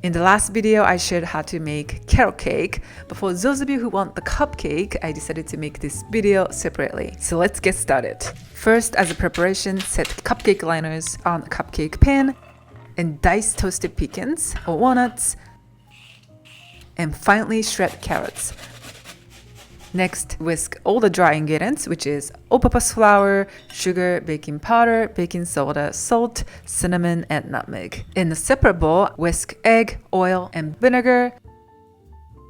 In the last video, I shared how to make carrot cake, but for those of you who want the cupcake, I decided to make this video separately. So let's get started. First, as a preparation, set cupcake liners on a cupcake pan and dice toasted pecans or walnuts and finely shred carrots. Next, whisk all the dry ingredients, which is all-purpose flour, sugar, baking powder, baking soda, salt, cinnamon, and nutmeg. In a separate bowl, whisk egg, oil, and vinegar,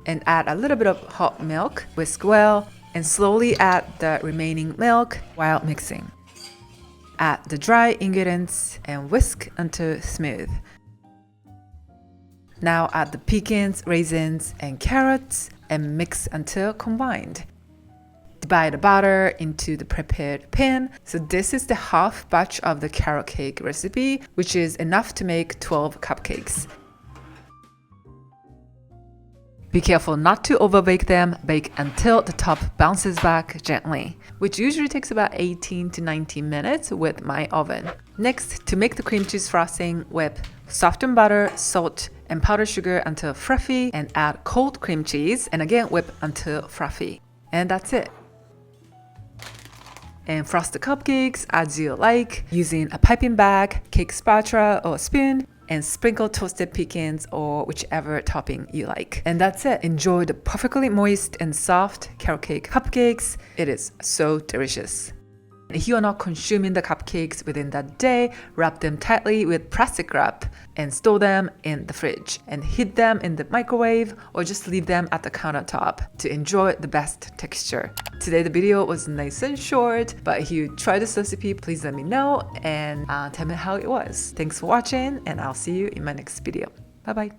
and add a little bit of hot milk. Whisk well, and slowly add the remaining milk while mixing. Add the dry ingredients and whisk until smooth. Now add the pecans, raisins, and carrots and mix until combined. Divide the batter into the prepared pan. So this is the half batch of the carrot cake recipe, which is enough to make 12 cupcakes. Be careful not to overbake them. Bake until the top bounces back gently, which usually takes about 18 to 19 minutes with my oven. Next, to make the cream cheese frosting, whip softened butter, salt, and powdered sugar until fluffy, and add cold cream cheese, and again whip until fluffy. And that's it. And frost the cupcakes as you like, using a piping bag, cake spatula, or spoon, and sprinkle toasted pecans or whichever topping you like. And that's it. Enjoy the perfectly moist and soft carrot cake cupcakes. It is so delicious. If you are not consuming the cupcakes within that day, wrap them tightly with plastic wrap and store them in the fridge and heat them in the microwave or just leave them at the countertop to enjoy the best texture. Today the video was nice and short, but if you try this recipe, please let me know and tell me how it was. Thanks for watching, and I'll see you in my next video. Bye bye.